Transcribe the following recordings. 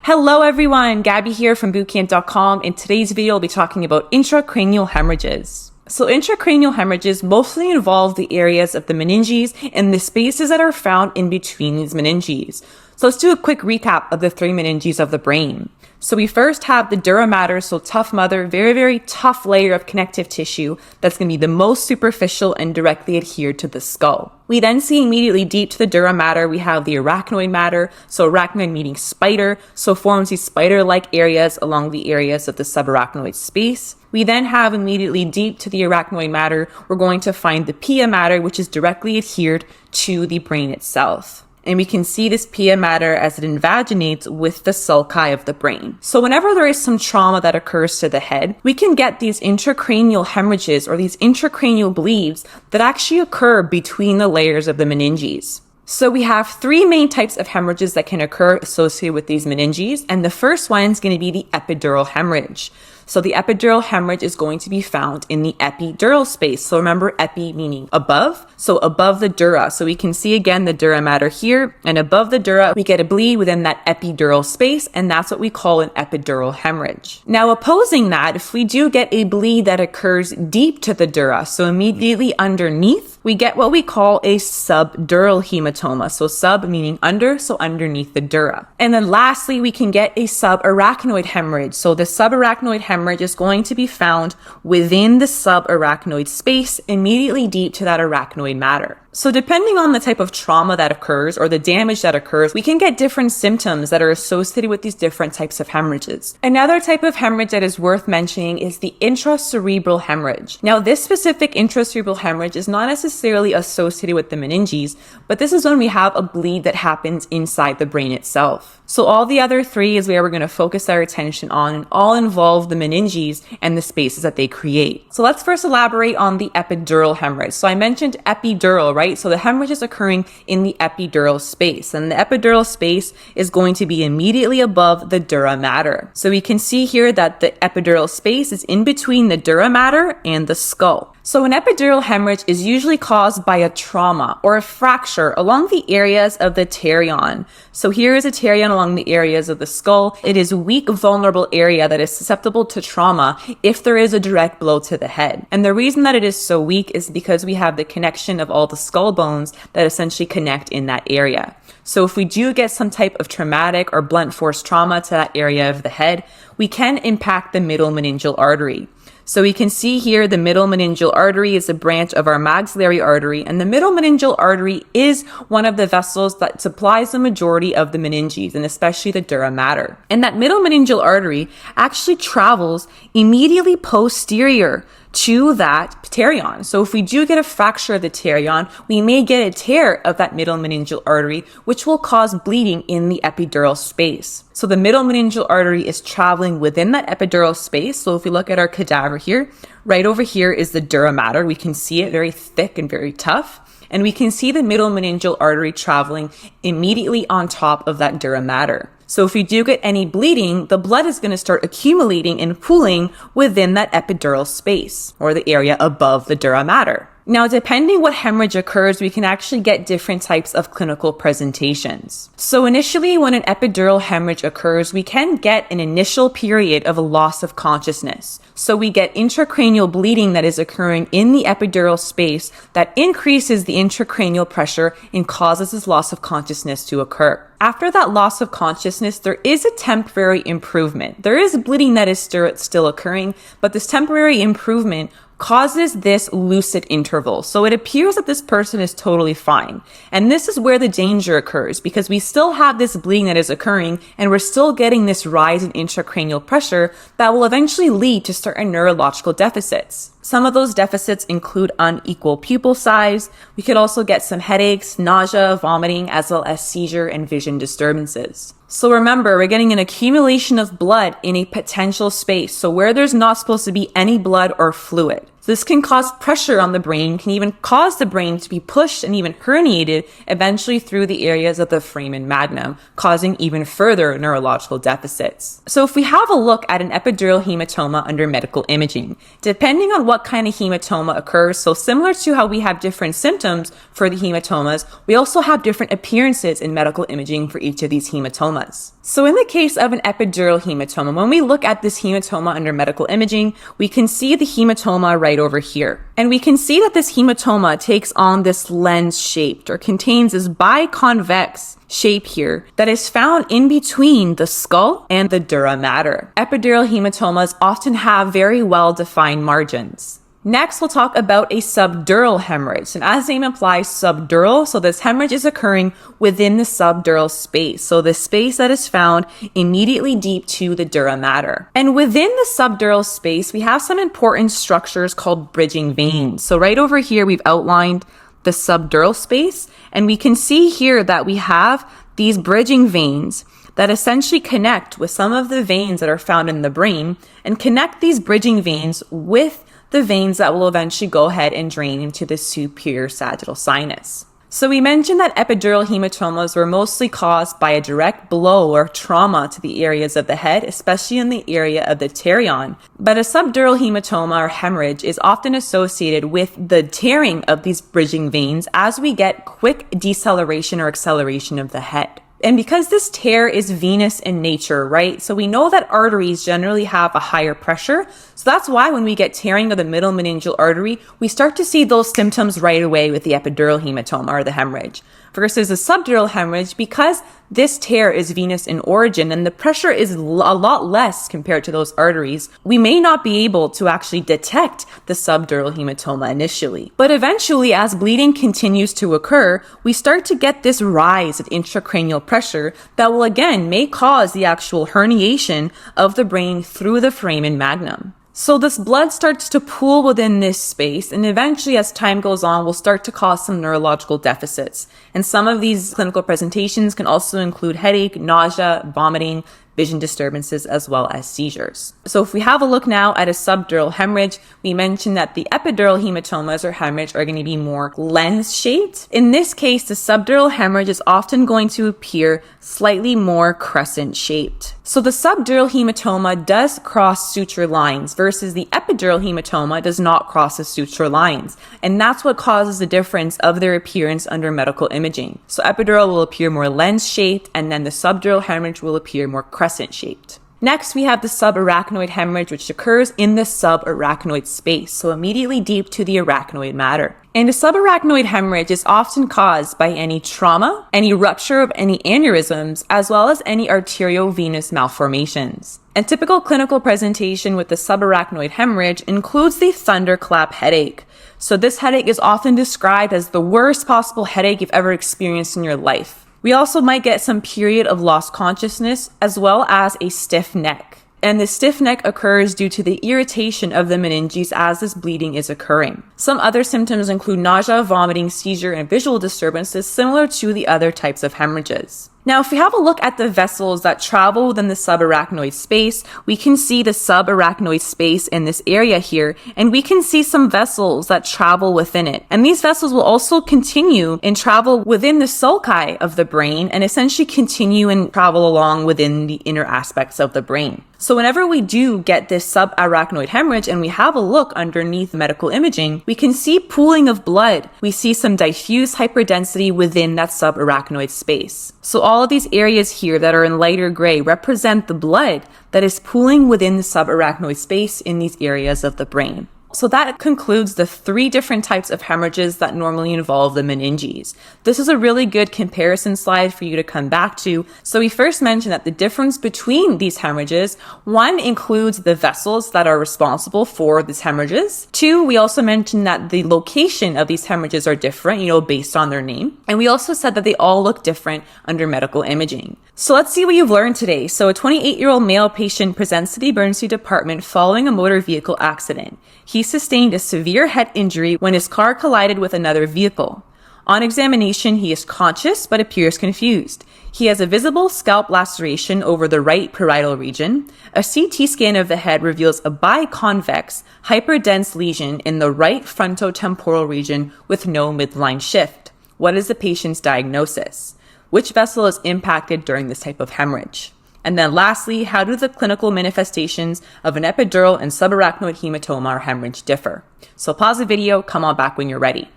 Hello everyone, Gabby here from bootcamp.com. In today's video, I'll be talking about intracranial hemorrhages. So intracranial hemorrhages mostly involve the areas of the meninges and the spaces that are found in between these meninges. So let's do a quick recap of the three meninges of the brain. So we first have the dura mater, so tough mother, very tough layer of connective tissue that's going to be the most superficial and directly adhered to the skull. We then see immediately deep to the dura mater, we have the arachnoid mater, so arachnoid meaning spider, so forms these spider-like areas along the areas of the subarachnoid space. We then have immediately deep to the arachnoid mater, we're going to find the pia mater, which is directly adhered to the brain itself. And we can see this pia mater as it invaginates with the sulci of the brain. So whenever there is some trauma that occurs to the head, we can get these intracranial hemorrhages or these intracranial bleeds that actually occur between the layers of the meninges. So we have three main types of hemorrhages that can occur associated with these meninges, and the first one is going to be the epidural hemorrhage. So the epidural hemorrhage is going to be found in the epidural space. So remember, epi meaning above, so above the dura. So we can see again the dura mater here, and above the dura, we get a bleed within that epidural space, and that's what we call an epidural hemorrhage. Now opposing that, if we do get a bleed that occurs deep to the dura, so immediately underneath, we get what we call a subdural hematoma. So sub meaning under, so underneath the dura. And then lastly, we can get a subarachnoid hemorrhage. So the subarachnoid hemorrhage is going to be found within the subarachnoid space, immediately deep to that arachnoid mater. So depending on the type of trauma that occurs or the damage that occurs, we can get different symptoms that are associated with these different types of hemorrhages. Another type of hemorrhage that is worth mentioning is the intracerebral hemorrhage. Now, this specific intracerebral hemorrhage is not necessarily associated with the meninges, but this is when we have a bleed that happens inside the brain itself. So all the other three is where we're going to focus our attention on, and all involve the meninges and the spaces that they create. So let's first elaborate on the epidural hemorrhage. So I mentioned epidural, right? So the hemorrhage is occurring in the epidural space, and the epidural space is going to be immediately above the dura mater. So we can see here that the epidural space is in between the dura mater and the skull. So an epidural hemorrhage is usually caused by a trauma or a fracture along the areas of the pterion. So here is a pterion along the areas of the skull. It is a weak, vulnerable area that is susceptible to trauma if there is a direct blow to the head. And the reason that it is so weak is because we have the connection of all the skull bones that essentially connect in that area. So if we do get some type of traumatic or blunt force trauma to that area of the head, we can impact the middle meningeal artery. So we can see here the middle meningeal artery is a branch of our maxillary artery, and the middle meningeal artery is one of the vessels that supplies the majority of the meninges, and especially the dura mater. And that middle meningeal artery actually travels immediately posterior to that pterion. So if we do get a fracture of the pterion, we may get a tear of that middle meningeal artery, which will cause bleeding in the epidural space. So the middle meningeal artery is traveling within that epidural space. So if we look at our cadaver here, right over here is the dura mater. We can see it very thick and very tough. And we can see the middle meningeal artery traveling immediately on top of that dura mater. So if we do get any bleeding, the blood is going to start accumulating and pooling within that epidural space, or the area above the dura mater. Now, depending what hemorrhage occurs, we can actually get different types of clinical presentations. So initially, when an epidural hemorrhage occurs, we can get an initial period of a loss of consciousness. So we get intracranial bleeding that is occurring in the epidural space that increases the intracranial pressure and causes this loss of consciousness to occur. After that loss of consciousness, there is a temporary improvement. There is bleeding that is still occurring, but this temporary improvement causes this lucid interval. So it appears that this person is totally fine. And this is where the danger occurs, because we still have this bleeding that is occurring, and we're still getting this rise in intracranial pressure that will eventually lead to certain neurological deficits. Some of those deficits include unequal pupil size. We could also get some headaches, nausea, vomiting, as well as seizure and vision disturbances. So remember, we're getting an accumulation of blood in a potential space, so where there's not supposed to be any blood or fluid. This can cause pressure on the brain, can even cause the brain to be pushed and even herniated eventually through the areas of the foramen magnum, causing even further neurological deficits. So if we have a look at an epidural hematoma under medical imaging, depending on what kind of hematoma occurs, so similar to how we have different symptoms for the hematomas, we also have different appearances in medical imaging for each of these hematomas. So in the case of an epidural hematoma, when we look at this hematoma under medical imaging, we can see the hematoma right over here. And we can see that this hematoma takes on this lens-shaped or contains this biconvex shape here that is found in between the skull and the dura mater. Epidural hematomas often have very well-defined margins. Next, we'll talk about a subdural hemorrhage. And as the name implies, subdural, so this hemorrhage is occurring within the subdural space. So the space that is found immediately deep to the dura mater. And within the subdural space, we have some important structures called bridging veins. So right over here, we've outlined the subdural space, and we can see here that we have these bridging veins that essentially connect with some of the veins that are found in the brain and connect these bridging veins with the veins that will eventually go ahead and drain into the superior sagittal sinus. So we mentioned that epidural hematomas were mostly caused by a direct blow or trauma to the areas of the head, especially in the area of the pterion. But a subdural hematoma or hemorrhage is often associated with the tearing of these bridging veins as we get quick deceleration or acceleration of the head. And because this tear is venous in nature, right? So we know that arteries generally have a higher pressure. So that's why when we get tearing of the middle meningeal artery, we start to see those symptoms right away with the epidural hematoma or the hemorrhage. Versus a subdural hemorrhage, because this tear is venous in origin and the pressure is a lot less compared to those arteries, we may not be able to actually detect the subdural hematoma initially. But eventually, as bleeding continues to occur, we start to get this rise of intracranial pressure that will again may cause the actual herniation of the brain through the foramen magnum. So this blood starts to pool within this space, and eventually as time goes on, will start to cause some neurological deficits. And some of these clinical presentations can also include headache, nausea, vomiting, vision disturbances, as well as seizures. So if we have a look now at a subdural hemorrhage, we mentioned that the epidural hematomas or hemorrhage are going to be more lens-shaped. In this case, the subdural hemorrhage is often going to appear slightly more crescent-shaped. So the subdural hematoma does cross suture lines versus the epidural hematoma does not cross the suture lines. And that's what causes the difference of their appearance under medical imaging. So epidural will appear more lens-shaped, and then the subdural hemorrhage will appear more crescent-shaped. Next, we have the subarachnoid hemorrhage, which occurs in the subarachnoid space, so immediately deep to the arachnoid matter. And a subarachnoid hemorrhage is often caused by any trauma, any rupture of any aneurysms, as well as any arteriovenous malformations. A typical clinical presentation with the subarachnoid hemorrhage includes the thunderclap headache. So this headache is often described as the worst possible headache you've ever experienced in your life. We also might get some period of lost consciousness as well as a stiff neck. And the stiff neck occurs due to the irritation of the meninges as this bleeding is occurring. Some other symptoms include nausea, vomiting, seizure, and visual disturbances similar to the other types of hemorrhages. Now, if we have a look at the vessels that travel within the subarachnoid space, we can see the subarachnoid space in this area here, and we can see some vessels that travel within it. And these vessels will also continue and travel within the sulci of the brain and essentially continue and travel along within the inner aspects of the brain. So whenever we do get this subarachnoid hemorrhage and we have a look underneath medical imaging, we can see pooling of blood. We see some diffuse hyperdensity within that subarachnoid space. So all of these areas here that are in lighter gray represent the blood that is pooling within the subarachnoid space in these areas of the brain. So that concludes the 3 different types of hemorrhages that normally involve the meninges. This is a really good comparison slide for you to come back to. So we first mentioned that the difference between these hemorrhages, 1 includes the vessels that are responsible for these hemorrhages. 2, we also mentioned that the location of these hemorrhages are different, based on their name. And we also said that they all look different under medical imaging. So let's see what you've learned today. So a 28-year-old male patient presents to the emergency department following a motor vehicle accident. He sustained a severe head injury when his car collided with another vehicle. On examination, he is conscious but appears confused. He has a visible scalp laceration over the right parietal region. A CT scan of the head reveals a biconvex, hyperdense lesion in the right frontotemporal region with no midline shift. What is the patient's diagnosis? Which vessel is impacted during this type of hemorrhage? And then lastly, how do the clinical manifestations of an epidural and subarachnoid hematoma or hemorrhage differ? So pause the video, come on back when you're ready.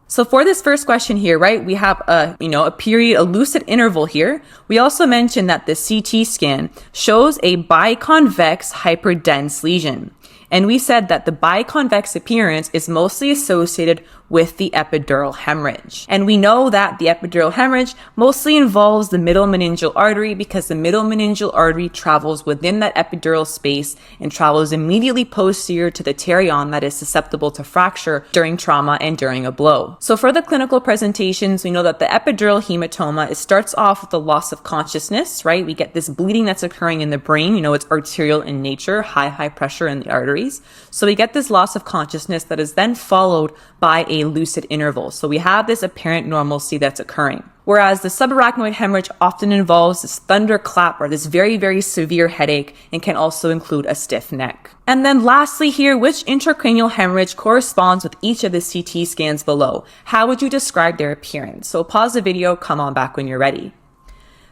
So for this first question here, right, we have a lucid interval here. We also mentioned that the CT scan shows a biconvex hyperdense lesion. And we said that the biconvex appearance is mostly associated with the epidural hemorrhage. And we know that the epidural hemorrhage mostly involves the middle meningeal artery because the middle meningeal artery travels within that epidural space and travels immediately posterior to the pterion that is susceptible to fracture during trauma and during a blow. So for the clinical presentations, we know that the epidural hematoma, it starts off with the loss of consciousness, right? We get this bleeding that's occurring in the brain. It's arterial in nature, high pressure in the arteries. So we get this loss of consciousness that is then followed by a lucid interval. So we have this apparent normalcy that's occurring. Whereas the subarachnoid hemorrhage often involves this thunderclap or this very, very severe headache and can also include a stiff neck. And then lastly here, which intracranial hemorrhage corresponds with each of the CT scans below? How would you describe their appearance? So pause the video, come on back when you're ready.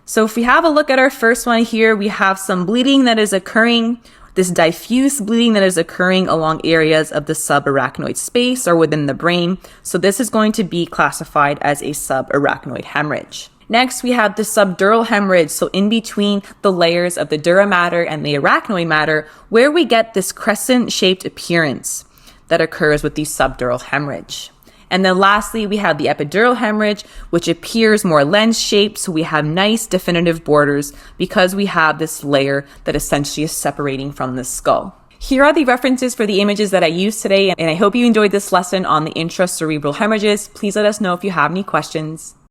So if we have a look at our first one here, we have some bleeding that is occurring, this diffuse bleeding that is occurring along areas of the subarachnoid space or within the brain. So this is going to be classified as a subarachnoid hemorrhage. Next, we have the subdural hemorrhage, so in between the layers of the dura mater and the arachnoid mater, where we get this crescent-shaped appearance that occurs with the subdural hemorrhage. And then lastly, we have the epidural hemorrhage, which appears more lens-shaped, so we have nice definitive borders because we have this layer that essentially is separating from the skull. Here are the references for the images that I used today, and I hope you enjoyed this lesson on the intracerebral hemorrhages. Please let us know if you have any questions.